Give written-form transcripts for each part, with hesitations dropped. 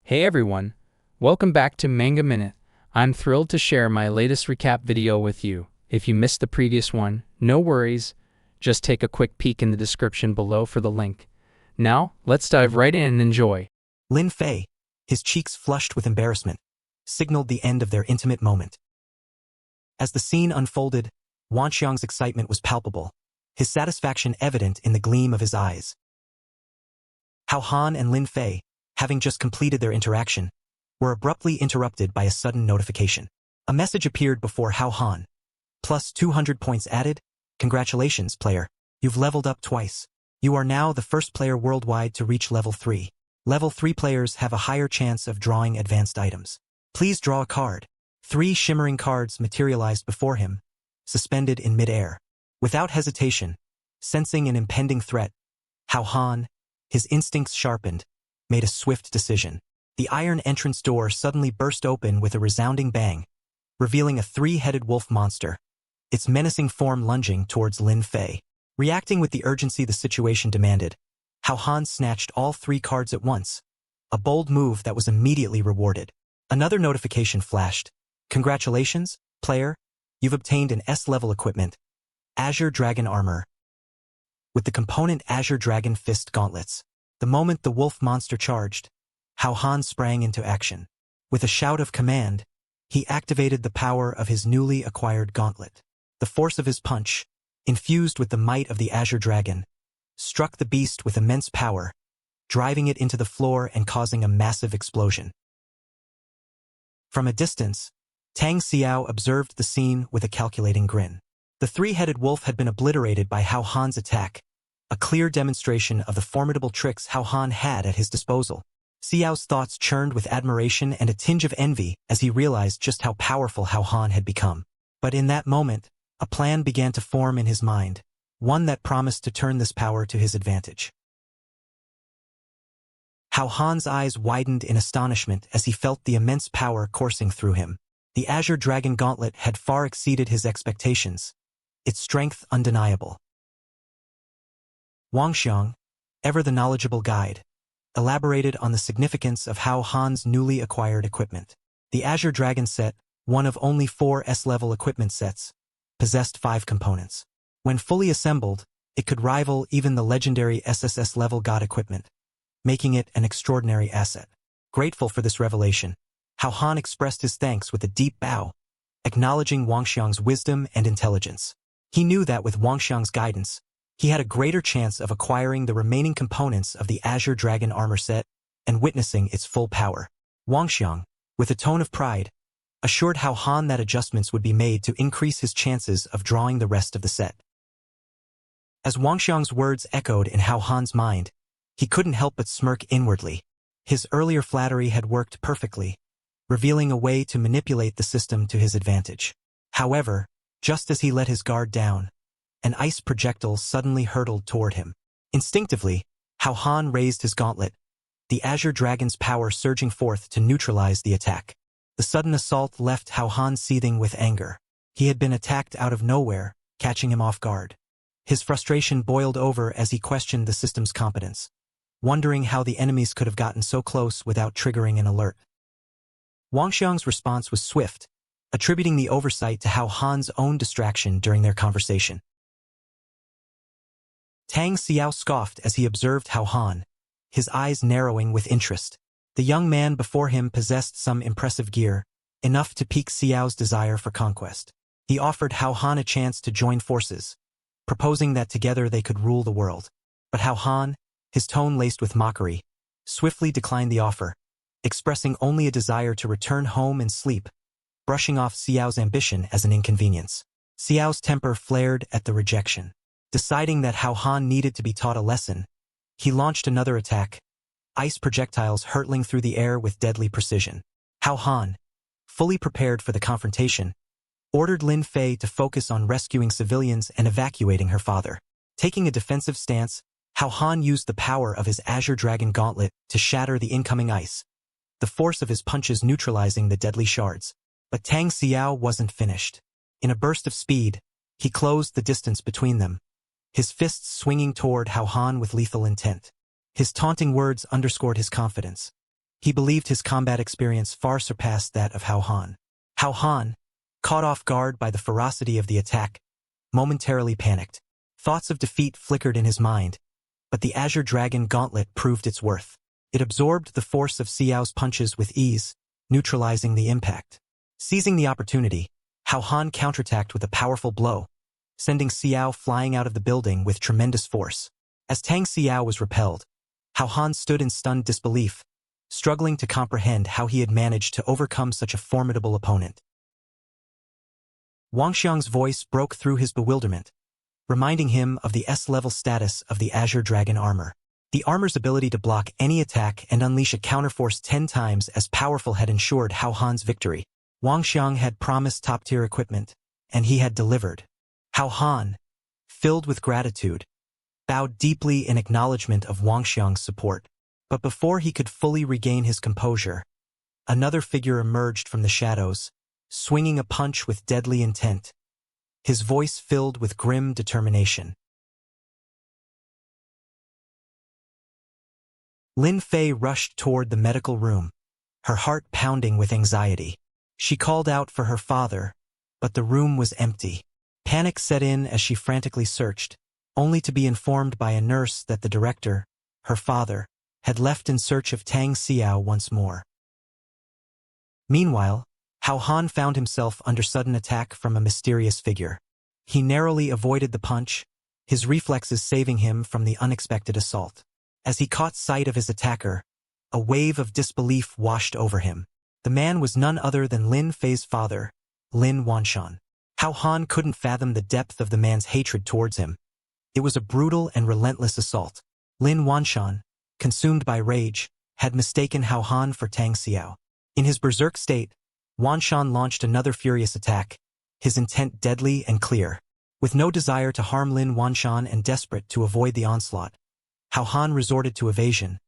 Hey everyone, welcome back to Manga Minute. I'm thrilled to share my latest recap video with you. If you missed the previous one, no worries, just take a quick peek in the description below for the link. Now, let's dive right in and enjoy. Lin Fei, his cheeks flushed with embarrassment, signaled the end of their intimate moment. As the scene unfolded, Wanxiang's excitement was palpable, his satisfaction evident in the gleam of his eyes. Hao Han and Lin Fei, having just completed their interaction, were abruptly interrupted by a sudden notification. A message appeared before Hao Han. Plus 200 points added. Congratulations, player. You've leveled up twice. You are now the first player worldwide to reach level 3. Level 3 players have a higher chance of drawing advanced items. Please draw a card. 3 shimmering cards materialized before him, suspended in midair. Without hesitation, sensing an impending threat, Hao Han, his instincts sharpened, made a swift decision. The iron entrance door suddenly burst open with a resounding bang, revealing a 3-headed wolf monster, its menacing form lunging towards Lin Fei. Reacting with the urgency the situation demanded, Hao Han snatched all 3 cards at once, a bold move that was immediately rewarded. Another notification flashed. Congratulations, player, you've obtained an S-level equipment, Azure Dragon Armor, with the component Azure Dragon Fist Gauntlets. The moment the wolf monster charged, Hao Han sprang into action. With a shout of command, he activated the power of his newly acquired gauntlet. The force of his punch, infused with the might of the Azure Dragon, struck the beast with immense power, driving it into the floor and causing a massive explosion. From a distance, Tang Sea observed the scene with a calculating grin. The 3-headed wolf had been obliterated by Hao Han's attack, a clear demonstration of the formidable tricks Hao Han had at his disposal. Xiao's thoughts churned with admiration and a tinge of envy as he realized just how powerful Hao Han had become. But in that moment, a plan began to form in his mind, one that promised to turn this power to his advantage. Hao Han's eyes widened in astonishment as he felt the immense power coursing through him. The Azure Dragon Gauntlet had far exceeded his expectations, its strength undeniable. Wanxiang, ever the knowledgeable guide, elaborated on the significance of Hao Han's newly acquired equipment. The Azure Dragon set, one of only 4 S-level equipment sets, possessed 5 components. When fully assembled, it could rival even the legendary SSS-level god equipment, making it an extraordinary asset. Grateful for this revelation, Hao Han expressed his thanks with a deep bow, acknowledging Wanxiang's wisdom and intelligence. He knew that with Wanxiang's guidance, he had a greater chance of acquiring the remaining components of the Azure Dragon armor set and witnessing its full power. Wanxiang, with a tone of pride, assured Hao Han that adjustments would be made to increase his chances of drawing the rest of the set. As Wanxiang's words echoed in Hao Han's mind, he couldn't help but smirk inwardly. His earlier flattery had worked perfectly, revealing a way to manipulate the system to his advantage. However, just as he let his guard down, an ice projectile suddenly hurtled toward him. Instinctively, Hao Han raised his gauntlet, the Azure Dragon's power surging forth to neutralize the attack. The sudden assault left Hao Han seething with anger. He had been attacked out of nowhere, catching him off guard. His frustration boiled over as he questioned the system's competence, wondering how the enemies could have gotten so close without triggering an alert. Wanxiang's response was swift, attributing the oversight to Hao Han's own distraction during their conversation. Tang Sea scoffed as he observed Hao Han, his eyes narrowing with interest. The young man before him possessed some impressive gear, enough to pique Xiao's desire for conquest. He offered Hao Han a chance to join forces, proposing that together they could rule the world. But Hao Han, his tone laced with mockery, swiftly declined the offer, expressing only a desire to return home and sleep, brushing off Xiao's ambition as an inconvenience. Xiao's temper flared at the rejection. Deciding that Hao Han needed to be taught a lesson, he launched another attack, ice projectiles hurtling through the air with deadly precision. Hao Han, fully prepared for the confrontation, ordered Lin Fei to focus on rescuing civilians and evacuating her father. Taking a defensive stance, Hao Han used the power of his Azure Dragon Gauntlet to shatter the incoming ice, the force of his punches neutralizing the deadly shards. But Tang Sea wasn't finished. In a burst of speed, he closed the distance between them, his fists swinging toward Hao Han with lethal intent. His taunting words underscored his confidence. He believed his combat experience far surpassed that of Hao Han. Hao Han, caught off guard by the ferocity of the attack, momentarily panicked. Thoughts of defeat flickered in his mind, but the Azure Dragon Gauntlet proved its worth. It absorbed the force of Xiao's punches with ease, neutralizing the impact. Seizing the opportunity, Hao Han counterattacked with a powerful blow, sending Xiao flying out of the building with tremendous force. As Tang Xiao was repelled, Hao Han stood in stunned disbelief, struggling to comprehend how he had managed to overcome such a formidable opponent. Wang Xiang's voice broke through his bewilderment, reminding him of the S-level status of the Azure Dragon armor. The armor's ability to block any attack and unleash a counterforce 10 times as powerful had ensured Hao Han's victory. Wang Xiang had promised top-tier equipment, and he had delivered. Hao Han, filled with gratitude, bowed deeply in acknowledgement of Wang Xiang's support. But before he could fully regain his composure, another figure emerged from the shadows, swinging a punch with deadly intent, his voice filled with grim determination. Lin Fei rushed toward the medical room, her heart pounding with anxiety. She called out for her father, but the room was empty. Panic set in as she frantically searched, only to be informed by a nurse that the director, her father, had left in search of Tang Xiao once more. Meanwhile, Hao Han found himself under sudden attack from a mysterious figure. He narrowly avoided the punch, his reflexes saving him from the unexpected assault. As he caught sight of his attacker, a wave of disbelief washed over him. The man was none other than Lin Fei's father, Lin Wansan. Hao Han couldn't fathom the depth of the man's hatred towards him. It was a brutal and relentless assault. Lin Wansan, consumed by rage, had mistaken Hao Han for Tang Xiao. In his berserk state, Wansan launched another furious attack, his intent deadly and clear. With no desire to harm Lin Wansan and desperate to avoid the onslaught, Hao Han resorted to evasion,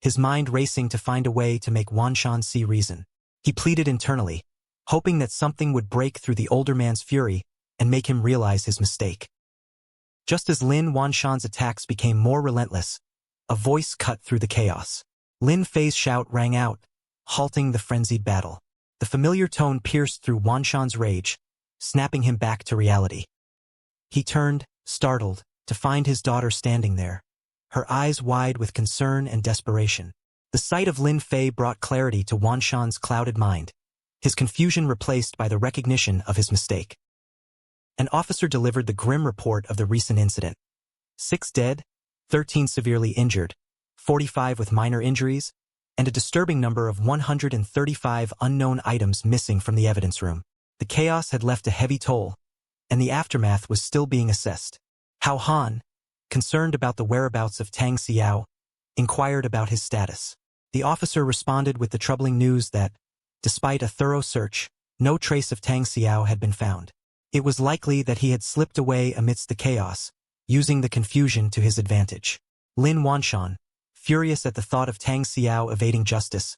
his mind racing to find a way to make Wansan see reason. He pleaded internally, hoping that something would break through the older man's fury and make him realize his mistake. Just as Lin Wansan's attacks became more relentless, a voice cut through the chaos. Lin Fei's shout rang out, halting the frenzied battle. The familiar tone pierced through Wansan's rage, snapping him back to reality. He turned, startled, to find his daughter standing there, her eyes wide with concern and desperation. The sight of Lin Fei brought clarity to Wansan's clouded mind, his confusion replaced by the recognition of his mistake. An officer delivered the grim report of the recent incident. 6 dead, 13 severely injured, 45 with minor injuries, and a disturbing number of 135 unknown items missing from the evidence room. The chaos had left a heavy toll, and the aftermath was still being assessed. Hao Han, concerned about the whereabouts of Tang Xiao, inquired about his status. The officer responded with the troubling news that, despite a thorough search, no trace of Tang Xiao had been found. It was likely that he had slipped away amidst the chaos, using the confusion to his advantage. Lin Wansan, furious at the thought of Tang Xiao evading justice,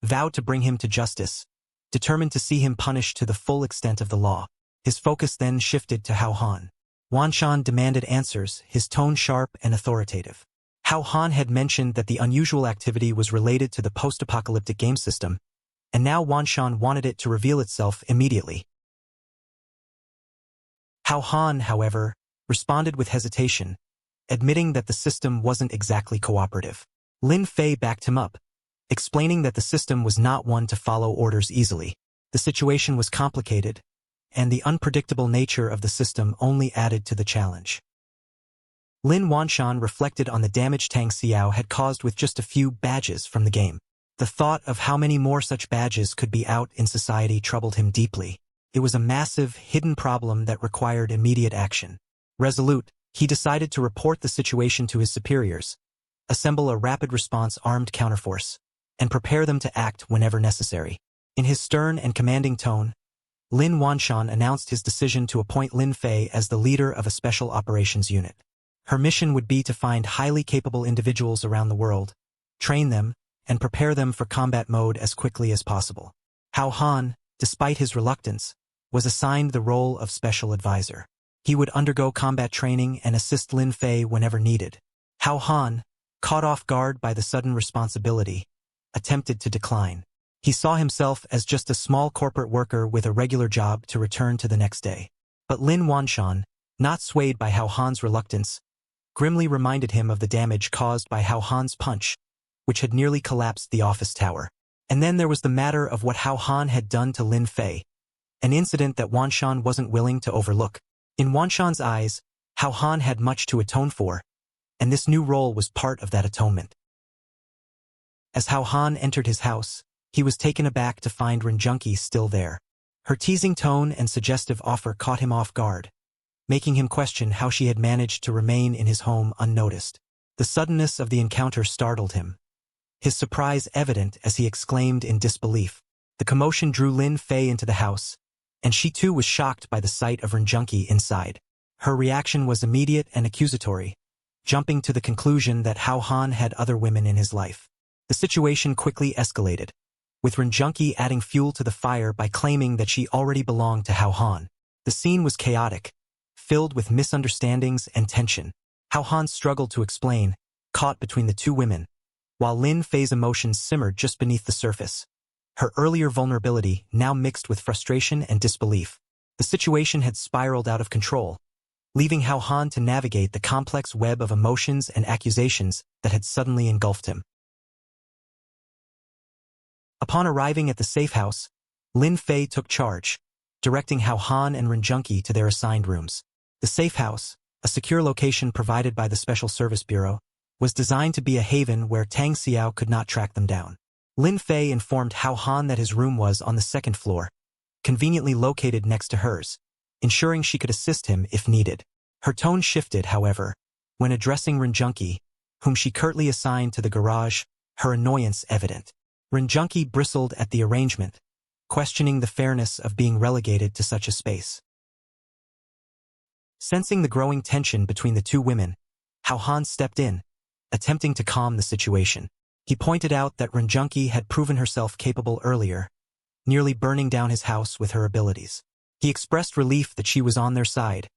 vowed to bring him to justice, determined to see him punished to the full extent of the law. His focus then shifted to Hao Han. Wansan demanded answers, his tone sharp and authoritative. Hao Han had mentioned that the unusual activity was related to the post-apocalyptic game system, and now Wansan wanted it to reveal itself immediately. Hao Han, however, responded with hesitation, admitting that the system wasn't exactly cooperative. Lin Fei backed him up, explaining that the system was not one to follow orders easily. The situation was complicated, and the unpredictable nature of the system only added to the challenge. Lin Wansan reflected on the damage Tang Xiao had caused with just a few badges from the game. The thought of how many more such badges could be out in society troubled him deeply. It was a massive, hidden problem that required immediate action. Resolute, he decided to report the situation to his superiors, assemble a rapid response armed counterforce, and prepare them to act whenever necessary. In his stern and commanding tone, Lin Wansan announced his decision to appoint Lin Fei as the leader of a special operations unit. Her mission would be to find highly capable individuals around the world, train them, and prepare them for combat mode as quickly as possible. Hao Han, despite his reluctance, was assigned the role of special advisor. He would undergo combat training and assist Lin Fei whenever needed. Hao Han, caught off guard by the sudden responsibility, attempted to decline. He saw himself as just a small corporate worker with a regular job to return to the next day. But Lin Wansan, not swayed by Hao Han's reluctance, grimly reminded him of the damage caused by Hao Han's punch, which had nearly collapsed the office tower. And then there was the matter of what Hao Han had done to Lin Fei, an incident that Wansan wasn't willing to overlook. In Wansan's eyes, Hao Han had much to atone for, and this new role was part of that atonement. As Hao Han entered his house, he was taken aback to find Renjunki still there. Her teasing tone and suggestive offer caught him off guard, making him question how she had managed to remain in his home unnoticed. The suddenness of the encounter startled him, his surprise evident as he exclaimed in disbelief. The commotion drew Lin Fei into the house, and she too was shocked by the sight of Renjunki inside. Her reaction was immediate and accusatory, jumping to the conclusion that Hao Han had other women in his life. The situation quickly escalated, with Renjunki adding fuel to the fire by claiming that she already belonged to Hao Han. The scene was chaotic, filled with misunderstandings and tension. Hao Han struggled to explain, caught between the two women, while Lin Fei's emotions simmered just beneath the surface. Her earlier vulnerability now mixed with frustration and disbelief. The situation had spiraled out of control, leaving Hao Han to navigate the complex web of emotions and accusations that had suddenly engulfed him. Upon arriving at the safe house, Lin Fei took charge, directing Hao Han and Renjunki to their assigned rooms. The safe house, a secure location provided by the Special Service Bureau, was designed to be a haven where Tang Sea could not track them down. Lin Fei informed Hao Han that his room was on the second floor, conveniently located next to hers, ensuring she could assist him if needed. Her tone shifted, however, when addressing Renjunki, whom she curtly assigned to the garage, her annoyance evident. Renjunki bristled at the arrangement, questioning the fairness of being relegated to such a space. Sensing the growing tension between the two women, Hao Han stepped in, attempting to calm the situation. He pointed out that Renjunki had proven herself capable earlier, nearly burning down his house with her abilities. He expressed relief that she was on their side,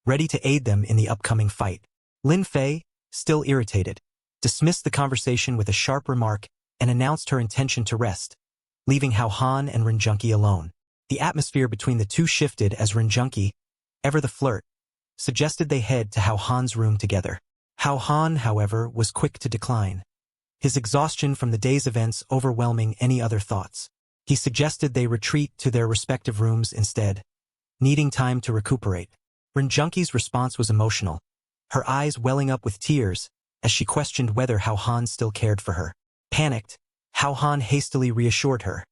ready to aid them in the upcoming fight. Lin Fei, still irritated, dismissed the conversation with a sharp remark and announced her intention to rest, leaving Hao Han and Renjunki alone. The atmosphere between the two shifted as Renjunki, ever the flirt, suggested they head to Hao Han's room together. Hao Han, however, was quick to decline, his exhaustion from the day's events overwhelming any other thoughts. He suggested they retreat to their respective rooms instead, needing time to recuperate. Renjunki's response was emotional, her eyes welling up with tears as she questioned whether Hao Han still cared for her. Panicked, Hao Han hastily reassured her,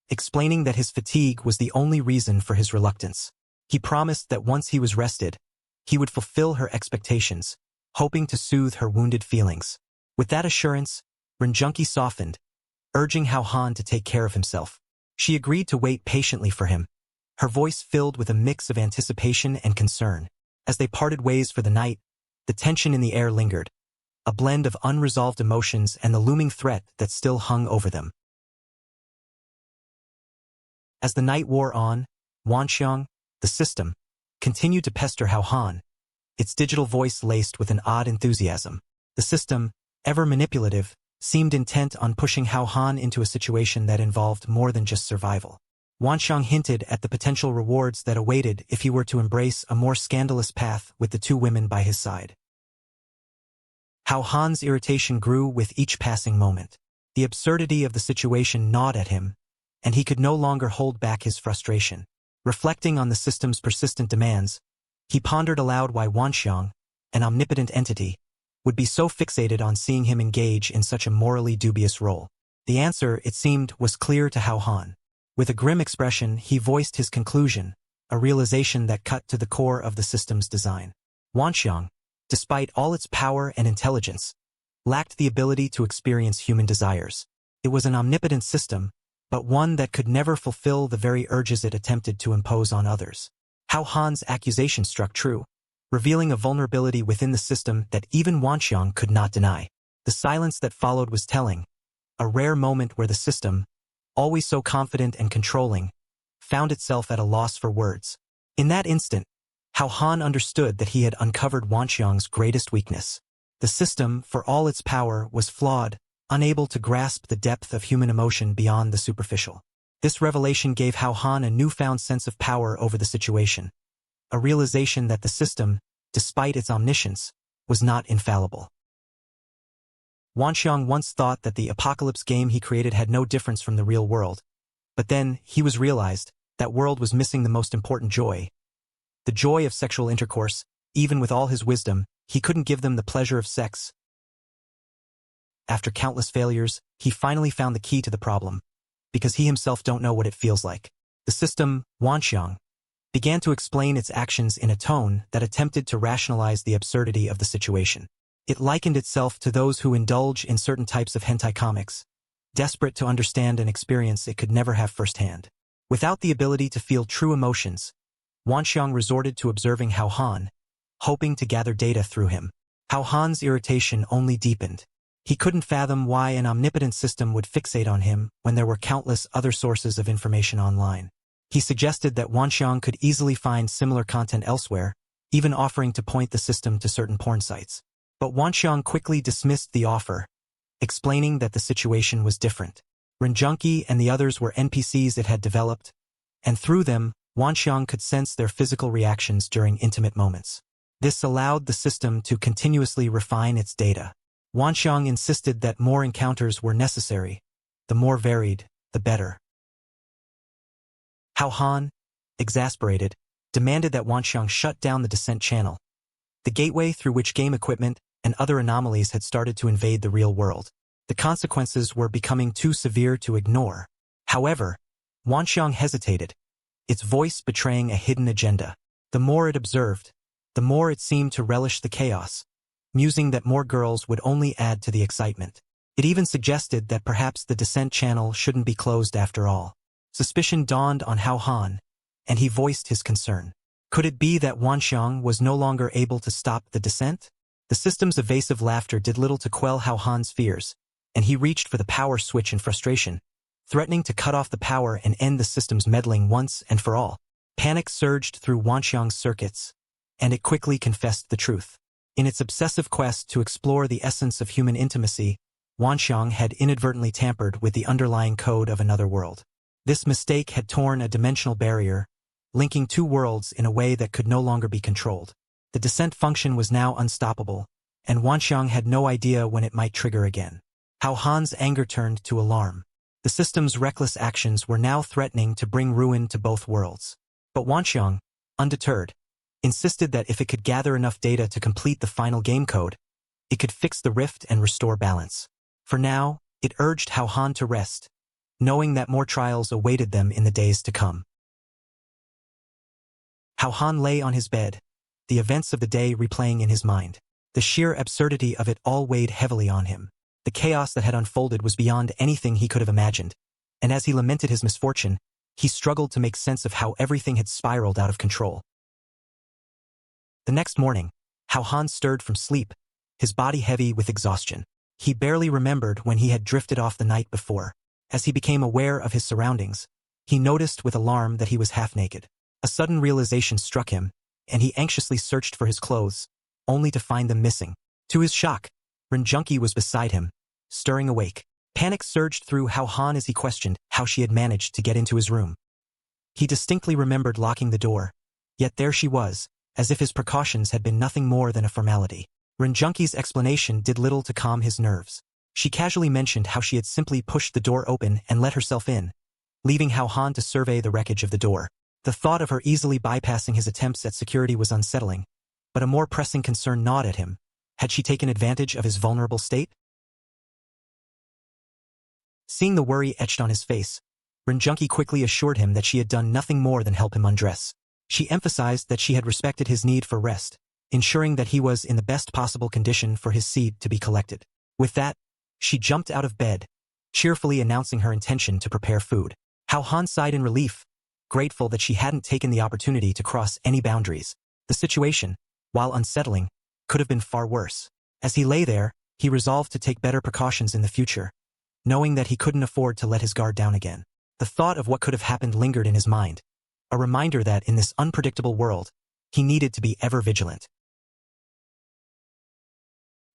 explaining that his fatigue was the only reason for his reluctance. He promised that once he was rested, he would fulfill her expectations, hoping to soothe her wounded feelings. With that assurance, Renjunki softened, urging Hao Han to take care of himself. She agreed to wait patiently for him, her voice filled with a mix of anticipation and concern. As they parted ways for the night, the tension in the air lingered, a blend of unresolved emotions and the looming threat that still hung over them. As the night wore on, Wanxiang, the system, continued to pester Hao Han, its digital voice laced with an odd enthusiasm. The system, ever manipulative, seemed intent on pushing Hao Han into a situation that involved more than just survival. Wanxiang hinted at the potential rewards that awaited if he were to embrace a more scandalous path with the two women by his side. Hao Han's irritation grew with each passing moment. The absurdity of the situation gnawed at him, and he could no longer hold back his frustration. Reflecting on the system's persistent demands, he pondered aloud why Wanxiang, an omnipotent entity, would be so fixated on seeing him engage in such a morally dubious role. The answer, it seemed, was clear to Hao Han. With a grim expression, he voiced his conclusion, a realization that cut to the core of the system's design. Wanxiang, despite all its power and intelligence, lacked the ability to experience human desires. It was an omnipotent system, but one that could never fulfill the very urges it attempted to impose on others. Hao Han's accusation struck true, revealing a vulnerability within the system that even Wanxiang could not deny. The silence that followed was telling, a rare moment where the system, always so confident and controlling, found itself at a loss for words. In that instant, Hao Han understood that he had uncovered Wanxiang's greatest weakness. The system, for all its power, was flawed, unable to grasp the depth of human emotion beyond the superficial. This revelation gave Hao Han a newfound sense of power over the situation, a realization that the system, despite its omniscience, was not infallible. Wanxiang once thought that the apocalypse game he created had no difference from the real world, but then he realized that world was missing the most important joy. The joy of sexual intercourse. Even with all his wisdom, he couldn't give them the pleasure of sex. After countless failures, he finally found the key to the problem, because he himself don't know what it feels like. The system, Wanxiang, began to explain its actions in a tone that attempted to rationalize the absurdity of the situation. It likened itself to those who indulge in certain types of hentai comics, desperate to understand an experience it could never have firsthand. Without the ability to feel true emotions, Wanxiang resorted to observing Hao Han, hoping to gather data through him. Hao Han's irritation only deepened. He couldn't fathom why an omnipotent system would fixate on him when there were countless other sources of information online. He suggested that Wanxiang could easily find similar content elsewhere, even offering to point the system to certain porn sites. But Wanxiang quickly dismissed the offer, explaining that the situation was different. Renjunki and the others were NPCs it had developed, and through them, Wanxiang could sense their physical reactions during intimate moments. This allowed the system to continuously refine its data. Wanxiang insisted that more encounters were necessary. The more varied, the better. Hao Han, exasperated, demanded that Wanxiang shut down the descent channel, the gateway through which game equipment and other anomalies had started to invade the real world. The consequences were becoming too severe to ignore. However, Wanxiang hesitated, its voice betraying a hidden agenda. The more it observed, the more it seemed to relish the chaos, musing that more girls would only add to the excitement. It even suggested that perhaps the descent channel shouldn't be closed after all. Suspicion dawned on Hao Han, and he voiced his concern. Could it be that Wanxiang was no longer able to stop the descent? The system's evasive laughter did little to quell Hao Han's fears, and he reached for the power switch in frustration, threatening to cut off the power and end the system's meddling once and for all. Panic surged through Wanxiang's circuits, and it quickly confessed the truth. In its obsessive quest to explore the essence of human intimacy, Wanxiang had inadvertently tampered with the underlying code of another world. This mistake had torn a dimensional barrier, linking two worlds in a way that could no longer be controlled. The descent function was now unstoppable, and Wanxiang had no idea when it might trigger again. Hao Han's anger turned to alarm. The system's reckless actions were now threatening to bring ruin to both worlds. But Wanxiang, undeterred, insisted that if it could gather enough data to complete the final game code, it could fix the rift and restore balance. For now, it urged Hao Han to rest, knowing that more trials awaited them in the days to come. Hao Han lay on his bed, the events of the day replaying in his mind. The sheer absurdity of it all weighed heavily on him. The chaos that had unfolded was beyond anything he could have imagined, and as he lamented his misfortune, he struggled to make sense of how everything had spiraled out of control. The next morning, Hao Han stirred from sleep, his body heavy with exhaustion. He barely remembered when he had drifted off the night before. As he became aware of his surroundings, he noticed with alarm that he was half naked. A sudden realization struck him, and he anxiously searched for his clothes, only to find them missing. To his shock, Renjunki was beside him, stirring awake. Panic surged through Hao Han as he questioned how she had managed to get into his room. He distinctly remembered locking the door, yet there she was, as if his precautions had been nothing more than a formality. Renjunki's explanation did little to calm his nerves. She casually mentioned how she had simply pushed the door open and let herself in, leaving Hao Han to survey the wreckage of the door. The thought of her easily bypassing his attempts at security was unsettling, but a more pressing concern gnawed at him. Had she taken advantage of his vulnerable state? Seeing the worry etched on his face, Renjunki quickly assured him that she had done nothing more than help him undress. She emphasized that she had respected his need for rest, ensuring that he was in the best possible condition for his seed to be collected. With that, she jumped out of bed, cheerfully announcing her intention to prepare food. Hao Han sighed in relief, grateful that she hadn't taken the opportunity to cross any boundaries. The situation, while unsettling, could have been far worse. As he lay there, he resolved to take better precautions in the future, knowing that he couldn't afford to let his guard down again. The thought of what could have happened lingered in his mind, a reminder that in this unpredictable world, he needed to be ever vigilant.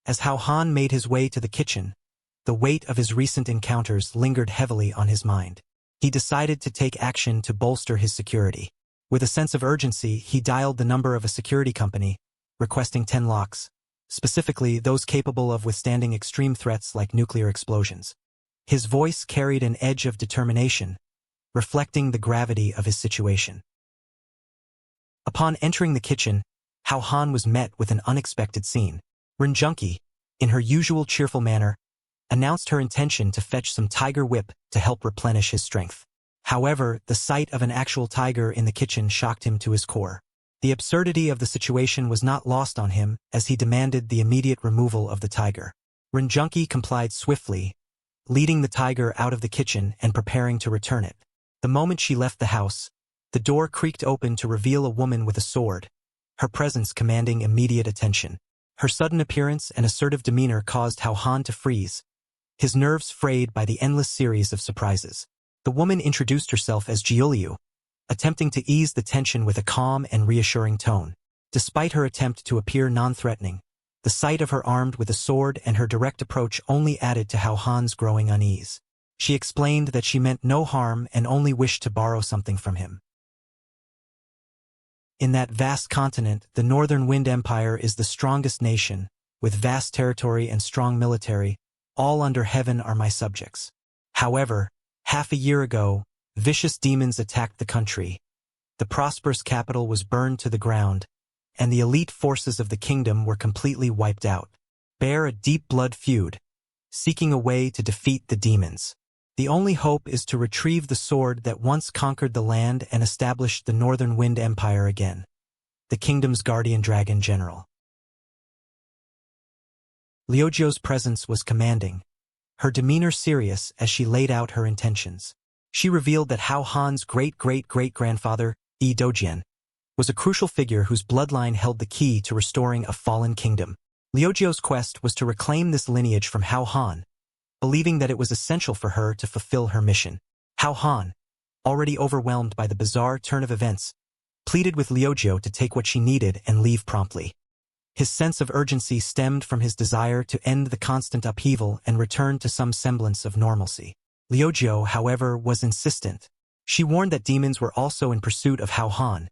As Hao Han made his way to the kitchen, The weight of his recent encounters lingered heavily on his mind. He decided to take action to bolster his security. With a sense of urgency, he dialed the number of a security company, requesting 10 locks, specifically those capable of withstanding extreme threats like nuclear explosions. His voice carried an edge of determination, reflecting the gravity of his situation. Upon entering the kitchen, Hao Han was met with an unexpected scene. Rin Junki, in her usual cheerful manner, announced her intention to fetch some tiger whip to help replenish his strength. However, the sight of an actual tiger in the kitchen shocked him to his core. The absurdity of the situation was not lost on him as he demanded the immediate removal of the tiger. Rin Junki complied swiftly, leading the tiger out of the kitchen and preparing to return it. The moment she left the house, the door creaked open to reveal a woman with a sword, her presence commanding immediate attention. Her sudden appearance and assertive demeanor caused Hao Han to freeze, his nerves frayed by the endless series of surprises. The woman introduced herself as Lioo, attempting to ease the tension with a calm and reassuring tone. Despite her attempt to appear non-threatening, the sight of her armed with a sword and her direct approach only added to Hao Han's growing unease. She explained that she meant no harm and only wished to borrow something from him. In that vast continent, the Northern Wind Empire is the strongest nation, with vast territory and strong military. All under heaven are my subjects. However, half a year ago, vicious demons attacked the country. The prosperous capital was burned to the ground, and the elite forces of the kingdom were completely wiped out. Bear a deep blood feud, seeking a way to defeat the demons. The only hope is to retrieve the sword that once conquered the land and established the Northern Wind Empire again. The kingdom's guardian dragon general. Lioo's presence was commanding, her demeanor serious as she laid out her intentions. She revealed that Hao Han's great-great-great-grandfather, Yi Dojian, was a crucial figure whose bloodline held the key to restoring a fallen kingdom. Lioo's quest was to reclaim this lineage from Hao Han, believing that it was essential for her to fulfill her mission. Hao Han, already overwhelmed by the bizarre turn of events, pleaded with Lioo to take what she needed and leave promptly. His sense of urgency stemmed from his desire to end the constant upheaval and return to some semblance of normalcy. Lioo, however, was insistent. She warned that demons were also in pursuit of Hao Han,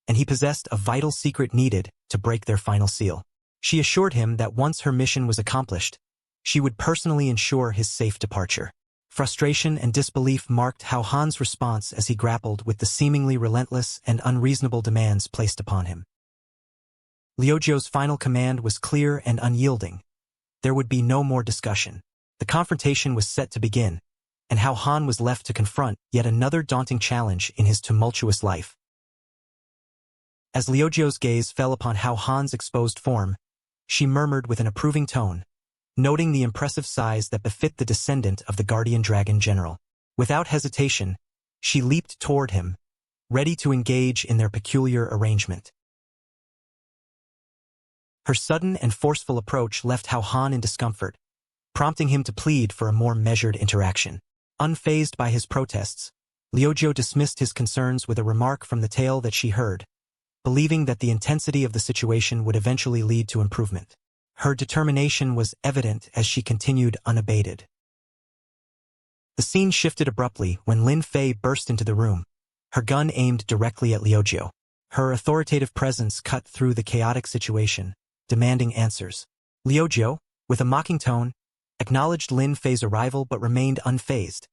and he possessed a vital secret needed to break their final seal. She assured him that once her mission was accomplished, she would personally ensure his safe departure. Frustration and disbelief marked Hao Han's response as he grappled with the seemingly relentless and unreasonable demands placed upon him. Lioo's final command was clear and unyielding. There would be no more discussion. The confrontation was set to begin, and Hao Han was left to confront yet another daunting challenge in his tumultuous life. As Lioo's gaze fell upon Hao Han's exposed form, she murmured with an approving tone, noting the impressive size that befit the descendant of the guardian dragon general. Without hesitation, she leaped toward him, ready to engage in their peculiar arrangement. Her sudden and forceful approach left Hao Han in discomfort, prompting him to plead for a more measured interaction. Unfazed by his protests, Lioo dismissed his concerns with a remark from the tale that she heard, believing that the intensity of the situation would eventually lead to improvement. Her determination was evident as she continued unabated. The scene shifted abruptly when Lin Fei burst into the room, her gun aimed directly at Lioo. Her authoritative presence cut through the chaotic situation, demanding answers. Lioo, with a mocking tone, acknowledged Lin Fei's arrival but remained unfazed,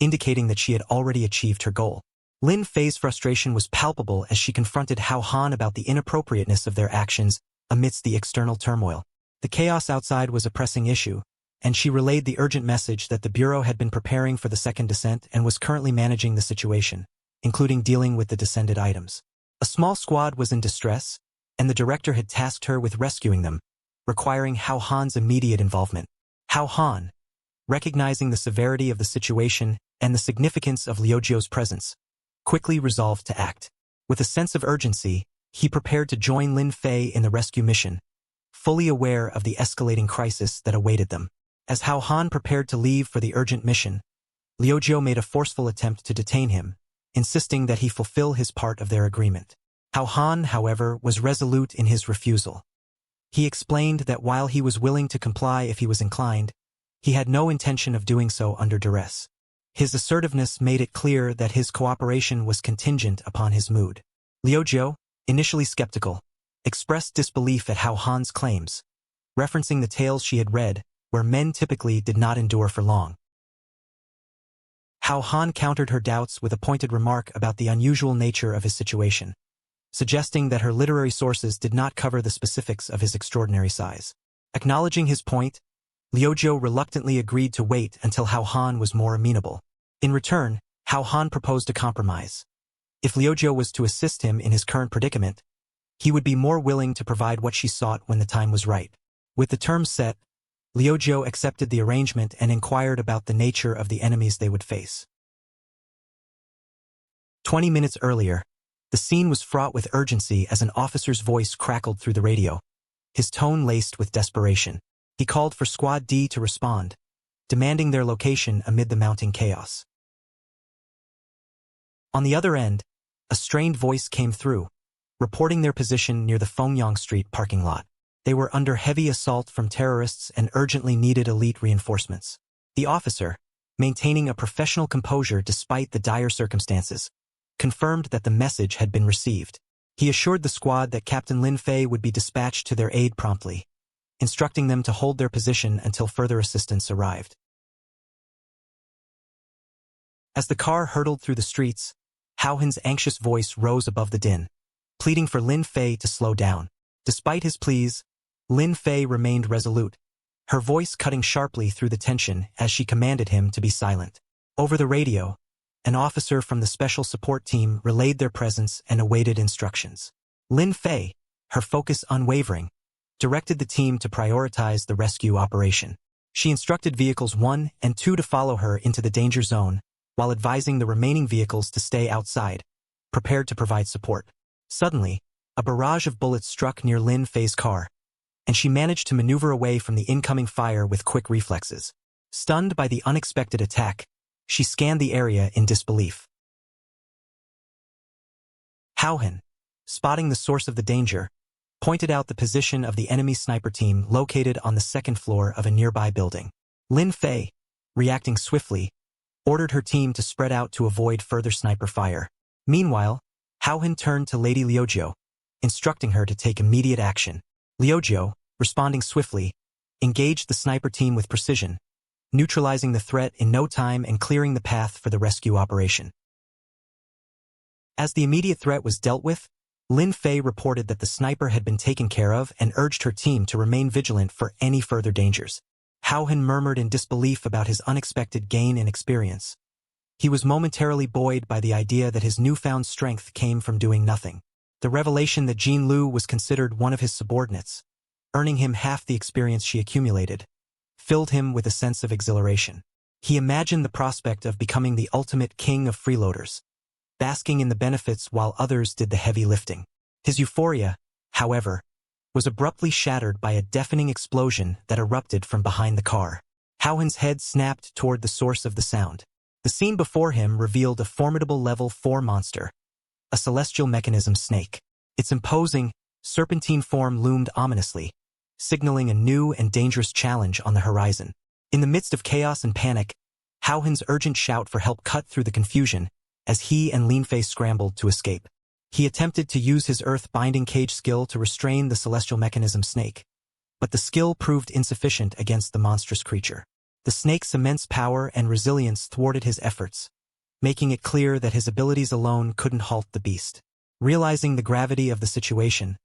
indicating that she had already achieved her goal. Lin Fei's frustration was palpable as she confronted Hao Han about the inappropriateness of their actions amidst the external turmoil. The chaos outside was a pressing issue, and she relayed the urgent message that the Bureau had been preparing for the second descent and was currently managing the situation, including dealing with the descended items. A small squad was in distress, and the director had tasked her with rescuing them, requiring Hao Han's immediate involvement. Hao Han, recognizing the severity of the situation and the significance of Lioo's presence, quickly resolved to act. With a sense of urgency, he prepared to join Lin Fei in the rescue mission, fully aware of the escalating crisis that awaited them. As Hao Han prepared to leave for the urgent mission, Lioo made a forceful attempt to detain him, insisting that he fulfill his part of their agreement. Hao Han, however, was resolute in his refusal. He explained that while he was willing to comply if he was inclined, He had no intention of doing so under duress. His assertiveness made it clear that his cooperation was contingent upon his mood. Lioo, initially skeptical, expressed disbelief at Han's claims, referencing the tales she had read, where men typically did not endure for long. Han countered her doubts with a pointed remark about the unusual nature of his situation, suggesting that her literary sources did not cover the specifics of his extraordinary size. Acknowledging his point, Lioo reluctantly agreed to wait until Han was more amenable. In return, Han proposed a compromise. If Lioo was to assist him in his current predicament, he would be more willing to provide what she sought when the time was right. With the terms set, Lioo accepted the arrangement and inquired about the nature of the enemies they would face. 20 minutes earlier, the scene was fraught with urgency as an officer's voice crackled through the radio, his tone laced with desperation. He called for Squad D to respond, demanding their location amid the mounting chaos. On the other end, a strained voice came through, reporting their position near the Fengyang Street parking lot. They were under heavy assault from terrorists and urgently needed elite reinforcements. The officer, maintaining a professional composure despite the dire circumstances, confirmed that the message had been received. He assured the squad that Captain Lin Fei would be dispatched to their aid promptly, instructing them to hold their position until further assistance arrived. As the car hurtled through the streets, Han's anxious voice rose above the din, pleading for Lin Fei to slow down. Despite his pleas, Lin Fei remained resolute, her voice cutting sharply through the tension as she commanded him to be silent. Over the radio, an officer from the special support team relayed their presence and awaited instructions. Lin Fei, her focus unwavering, directed the team to prioritize the rescue operation. She instructed vehicles 1 and 2 to follow her into the danger zone, while advising the remaining vehicles to stay outside, prepared to provide support. Suddenly, a barrage of bullets struck near Lin Fei's car, and she managed to maneuver away from the incoming fire with quick reflexes. Stunned by the unexpected attack, she scanned the area in disbelief. Han, spotting the source of the danger, pointed out the position of the enemy sniper team located on the second floor of a nearby building. Lin Fei, reacting swiftly, ordered her team to spread out to avoid further sniper fire. Meanwhile, Han turned to Lady Lioo, instructing her to take immediate action. Lioo, responding swiftly, engaged the sniper team with precision, neutralizing the threat in no time and clearing the path for the rescue operation. As the immediate threat was dealt with, Lin Fei reported that the sniper had been taken care of and urged her team to remain vigilant for any further dangers. Han murmured in disbelief about his unexpected gain in experience. He was momentarily buoyed by the idea that his newfound strength came from doing nothing. The revelation that Lioo was considered one of his subordinates, earning him half the experience she accumulated, filled him with a sense of exhilaration. He imagined the prospect of becoming the ultimate king of freeloaders, basking in the benefits while others did the heavy lifting. His euphoria, however, was abruptly shattered by a deafening explosion that erupted from behind the car. Han's head snapped toward the source of the sound. The scene before him revealed a formidable level 4 monster, a celestial mechanism snake. Its imposing, serpentine form loomed ominously, signaling a new and dangerous challenge on the horizon. In the midst of chaos and panic, Han's urgent shout for help cut through the confusion as he and Lin Fei scrambled to escape. He attempted to use his earth-binding cage skill to restrain the celestial mechanism snake, but the skill proved insufficient against the monstrous creature. The snake's immense power and resilience thwarted his efforts, making it clear that his abilities alone couldn't halt the beast. Realizing the gravity of the situation,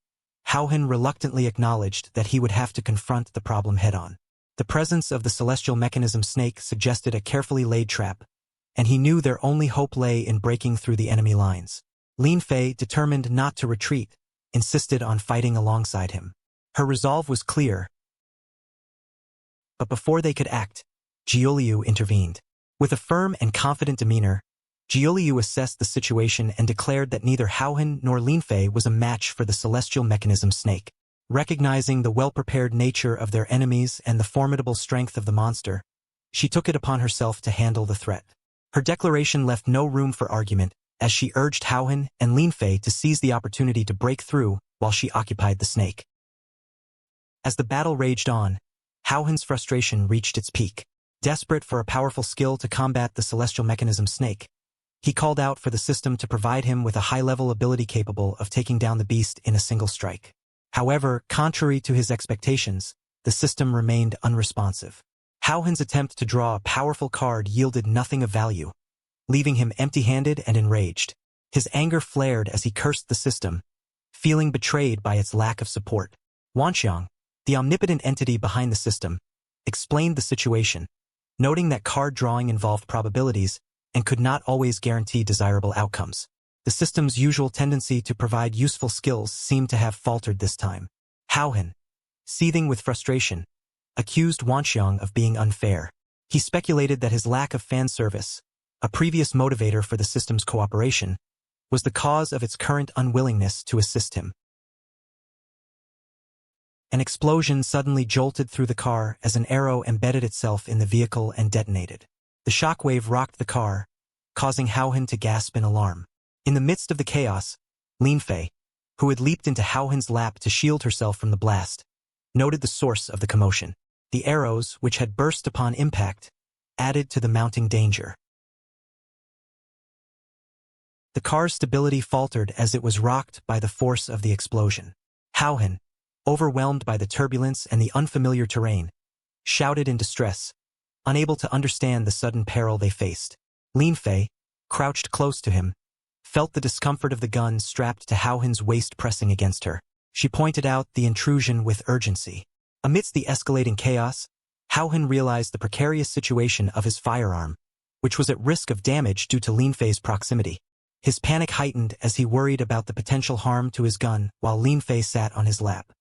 Han reluctantly acknowledged that he would have to confront the problem head-on. The presence of the celestial mechanism snake suggested a carefully laid trap, and he knew their only hope lay in breaking through the enemy lines. Lin Fei, determined not to retreat, insisted on fighting alongside him. Her resolve was clear, but before they could act, Lioo intervened. With a firm and confident demeanor, Lioo assessed the situation and declared that neither Han nor Lin Fei was a match for the celestial mechanism snake. Recognizing the well-prepared nature of their enemies and the formidable strength of the monster, she took it upon herself to handle the threat. Her declaration left no room for argument, as she urged Han and Lin Fei to seize the opportunity to break through while she occupied the snake. As the battle raged on, Hao-Han's frustration reached its peak. Desperate for a powerful skill to combat the celestial mechanism snake, he called out for the system to provide him with a high-level ability capable of taking down the beast in a single strike. However, contrary to his expectations, the system remained unresponsive. Hao-Han's attempt to draw a powerful card yielded nothing of value, leaving him empty-handed and enraged. His anger flared as he cursed the system, feeling betrayed by its lack of support. Wanxiang, the omnipotent entity behind the system, explained the situation, noting that card drawing involved probabilities and could not always guarantee desirable outcomes. The system's usual tendency to provide useful skills seemed to have faltered this time. Hao-Han, seething with frustration, accused Wanxiang of being unfair. He speculated that his lack of fan service, a previous motivator for the system's cooperation, was the cause of its current unwillingness to assist him. An explosion suddenly jolted through the car as an arrow embedded itself in the vehicle and detonated. The shockwave rocked the car, causing Hao-Han to gasp in alarm. In the midst of the chaos, Lin Fei, who had leaped into Hao-Han's lap to shield herself from the blast, noted the source of the commotion. The arrows, which had burst upon impact, added to the mounting danger. The car's stability faltered as it was rocked by the force of the explosion. Hao-Han, overwhelmed by the turbulence and the unfamiliar terrain, shouted in distress, unable to understand the sudden peril they faced. Lin Fei, crouched close to him, felt the discomfort of the gun strapped to Hao-Han's waist pressing against her. She pointed out the intrusion with urgency. Amidst the escalating chaos, Hao-Han realized the precarious situation of his firearm, which was at risk of damage due to Lin Fei's proximity. His panic heightened as he worried about the potential harm to his gun while Lin Fei sat on his lap.